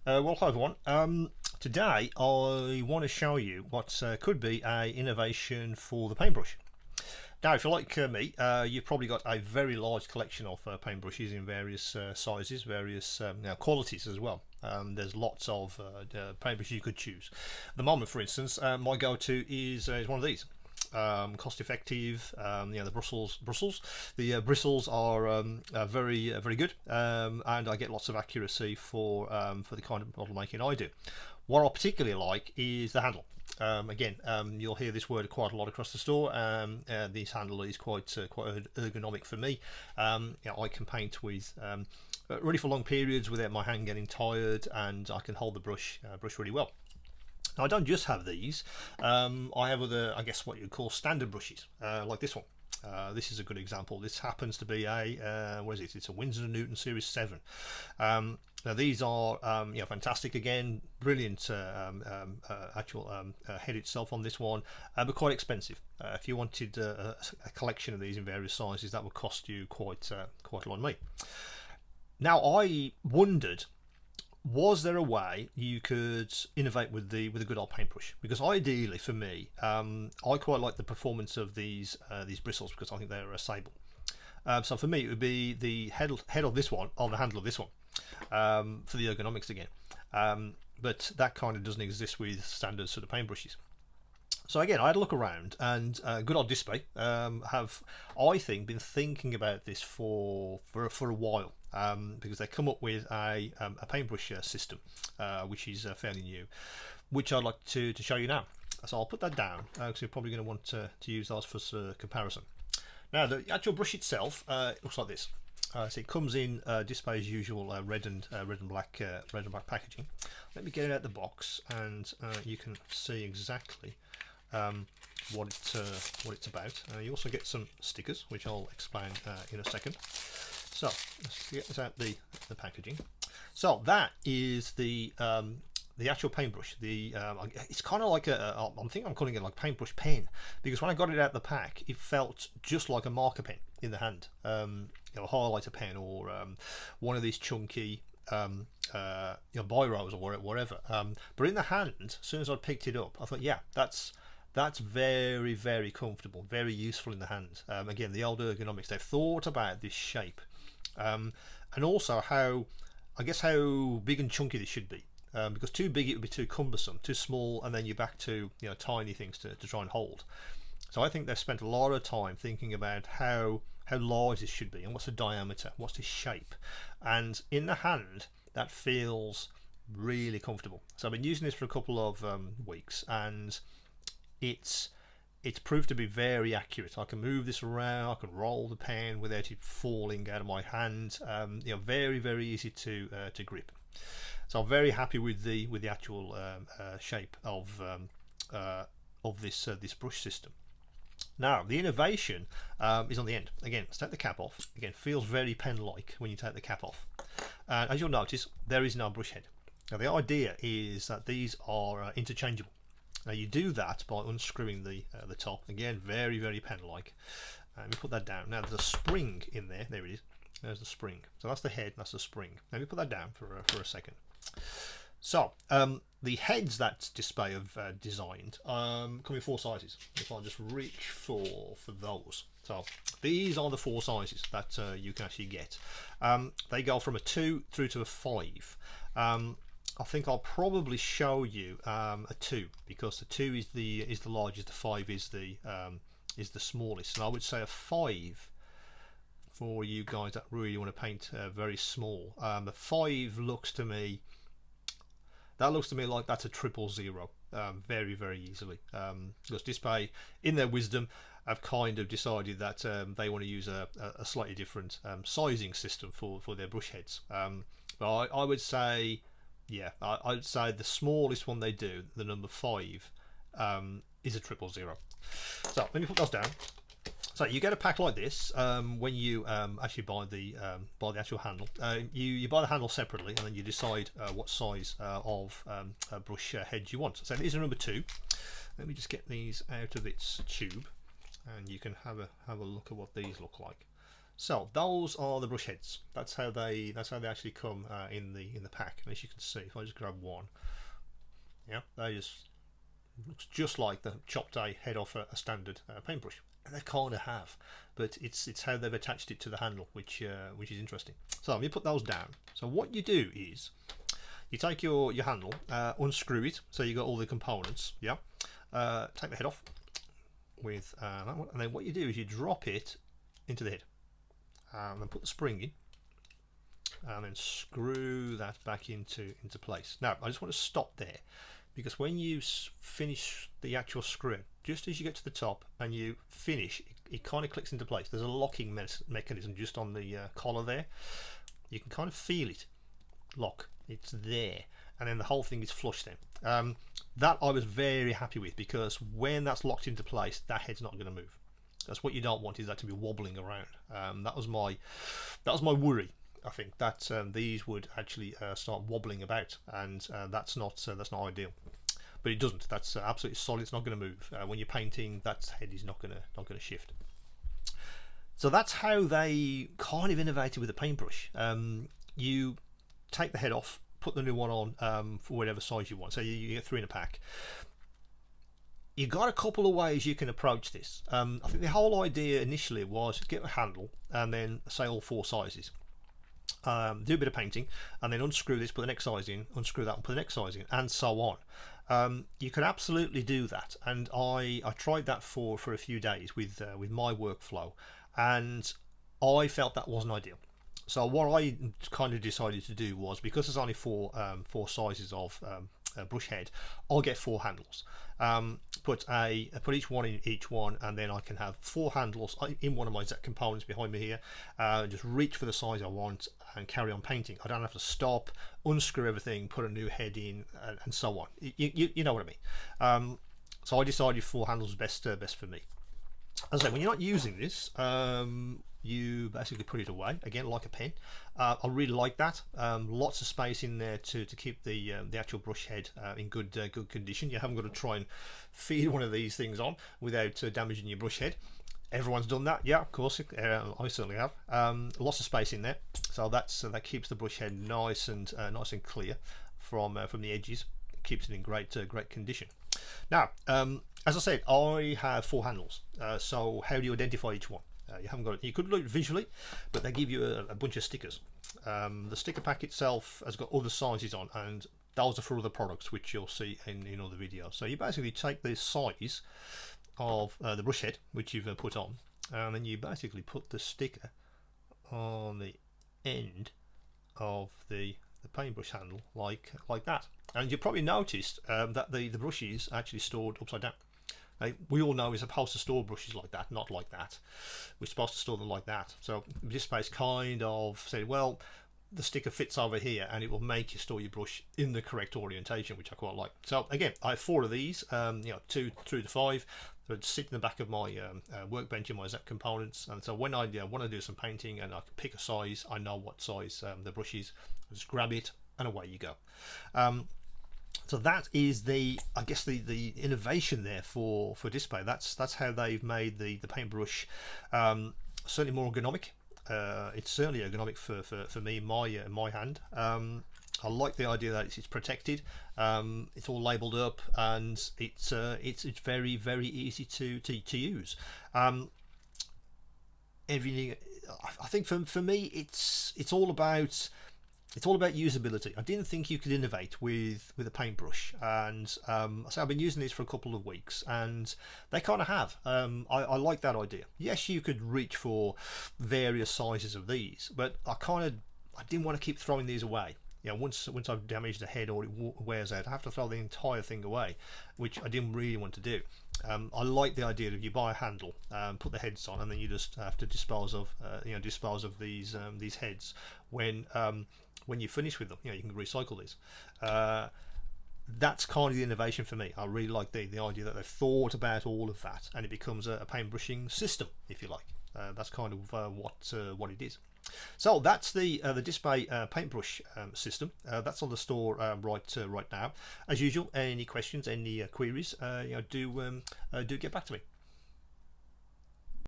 Well, hi everyone. Today I want to show you what could be a innovation for the paintbrush. Now, if you're like me, you've probably got a very large collection of paintbrushes in various sizes, various qualities as well. There's lots of paintbrushes you could choose. At the moment, for instance, my go-to is one of these. Cost effective, the Brussels. The bristles are very good, and I get lots of accuracy for the kind of model making I do. What I particularly like is the handle. You'll hear this word quite a lot across the store. This handle is quite ergonomic for me. I can paint with really for long periods without my hand getting tired, and I can hold the brush really well. Now, I don't just have these. I have other, I guess, what you'd call standard brushes, like this one. This is a good example. This happens to be a what is it? It's a Winsor & Newton Series 7. Now these are fantastic again, brilliant actual head itself on this one, but quite expensive. If you wanted a collection of these in various sizes, that would cost you quite a lot of money. Now I wondered, was there a way you could innovate with the good old paintbrush? Because ideally for me, I quite like the performance of these bristles because I think they're sable. So for me, it would be the head of this one, on the handle of this one, for the ergonomics again. But that kind of doesn't exist with standard sort of paintbrushes. So again, I had a look around, and good old Dspiae have, I think, been thinking about this for a while, because they come up with a paintbrush system, which is fairly new, which I'd like to show you now. So I'll put that down because you're probably going to want to use those for comparison. Now, the actual brush itself looks like this. So it comes in Dspiae's usual red and black packaging. Let me get it out the box, and you can see exactly what it's about. You also get some stickers, which I'll explain in a second. So let's get this out the packaging. So that is the actual paintbrush. It's kind of like I think I'm calling it like paintbrush pen, because when I got it out the pack, it felt just like a marker pen in the hand, a highlighter pen, or one of these chunky biros or whatever. But in the hand, as soon as I picked it up, I thought, yeah, that's very comfortable, very useful in the hand. Again, the old ergonomics, they've thought about this shape, and also how big and chunky this should be. Because too big, it would be too cumbersome. Too small, and then you're back to tiny things to try and hold. So I think they've spent a lot of time thinking about how large this should be, and what's the diameter, what's the shape, and in the hand that feels really comfortable. So I've been using this for a couple of weeks, and it's proved to be very accurate. I can move this around, I can roll the pen without it falling out of my hand. Very easy to grip. So I'm very happy with the actual shape of this brush system. Now the innovation is on the end. Again, let's take the cap off. Again, feels very pen-like when you take the cap off. And as you'll notice, there is no brush head. Now the idea is that these are interchangeable. Now you do that by unscrewing the top. Again, very pen-like. Let me put that down. Now there's a spring in there. There it is. There's the spring. So that's the head. That's the spring. Let me put that down for a second. So the heads that Dspiae have designed come in 4 sizes. If I just reach for those, so these are the 4 sizes that you can actually get. They go from a 2 through to a 5. I think I'll probably show you a 2, because the 2 is the largest. The 5 is the smallest, and I would say a 5 for you guys that really want to paint very small. The 5 looks to me like that's a 000, very easily, because Dspiae, in their wisdom, have kind of decided that they want to use a slightly different sizing system for their brush heads. But I would say, yeah, I'd say the smallest one they do, the number 5, is a 000. So let me put those down. So you get a pack like this when you actually buy the actual handle. You buy the handle separately, and then you decide what size of brush head you want. So these are number 2. Let me just get these out of its tube, and you can have a look at what these look like. So those are the brush heads. That's how they actually come in the pack. And as you can see, if I just grab one, yeah, they just looks just like the chopped head off a standard paintbrush. And they kind of have, but it's how they've attached it to the handle, which is interesting. So let me put those down. So what you do is you take your handle, unscrew it, so you got all the components. Yeah, take the head off with that one, and then what you do is you drop it into the head, and then put the spring in, and then screw that back into place. Now I just want to stop there, because when you finish the actual screw, just as you get to the top and you finish, it kind of clicks into place. There's a locking mechanism just on the collar there. You can kind of feel it lock. It's there, and then the whole thing is flush then. That I was very happy with, because when that's locked into place, that head's not going to move. That's what you don't want, is that to be wobbling around. That was my worry. I think that these would actually start wobbling about, and that's not ideal. But it doesn't. That's absolutely solid. It's not going to move. When you're painting, that head is not going to shift. So that's how they kind of innovated with the paintbrush. You take the head off, put the new one on for whatever size you want. So you get 3 in a pack. You got a couple of ways you can approach this. I think the whole idea initially was get a handle and then say all 4 sizes. Do a bit of painting and then unscrew this, put the next size in, unscrew that and put the next size in, and so on. You can absolutely do that, and I tried that for a few days with my workflow, and I felt that wasn't ideal. So what I kind of decided to do was, because there's only four sizes of brush head, I'll get 4 handles. Put each one in each one, and then I can have 4 handles in one of my Z components behind me here. Just reach for the size I want and carry on painting. I don't have to stop, unscrew everything, put a new head in, and so on. You know what I mean. So I decided 4 handles was best for me. As I say, when you're not using this, you basically put it away again like a pen. I really like that. Lots of space in there to keep the actual brush head in good condition. You haven't got to try and feed one of these things on without damaging your brush head. Everyone's done that, yeah, of course. I certainly have. Lots of space in there, so that keeps the brush head nice and clear from the edges. It keeps it in great condition. Now, as I said, I have 4 handles. So how do you identify each one? You haven't got it. You could look visually, but they give you a bunch of stickers. The sticker pack itself has got other sizes on, and those are for other products, which you'll see in other videos. So you basically take the size of the brush head, which you've put on, and then you basically put the sticker on the end of the paintbrush handle, like that. And you probably noticed that the brush is actually stored upside down. We all know we're supposed to store brushes like that, not like that. We're supposed to store them like that. So Dspiae kind of said, well, the sticker fits over here, and it will make you store your brush in the correct orientation, which I quite like. So again, I have 4 of these, 2 through to 5. That sit in the back of my workbench in my Z components, and so when I want to do some painting and I can pick a size, I know what size the brush is. Just grab it and away you go. So that is the innovation there for Dspiae. That's how they've made the paintbrush certainly more ergonomic. It's certainly ergonomic for me, my hand. I like the idea that it's protected. It's all labelled up, and it's very easy to use. Everything. I think for me, it's all about usability. I didn't think you could innovate with a paintbrush, and so I've been using these for a couple of weeks, and they kind of have. I like that idea. Yes, you could reach for various sizes of these, but I didn't want to keep throwing these away. Once I've damaged the head or it wears out, I have to throw the entire thing away, which I didn't really want to do. I like the idea that you buy a handle, put the heads on, and then you just have to dispose of these heads when you finish with them. You can recycle these. That's kind of the innovation for me. I really like the idea that they've thought about all of that, and it becomes a paintbrushing system, if you like. That's kind of what it is. So that's the Dspiae paintbrush system. That's on the store right now. As usual, any questions, any queries, do get back to me.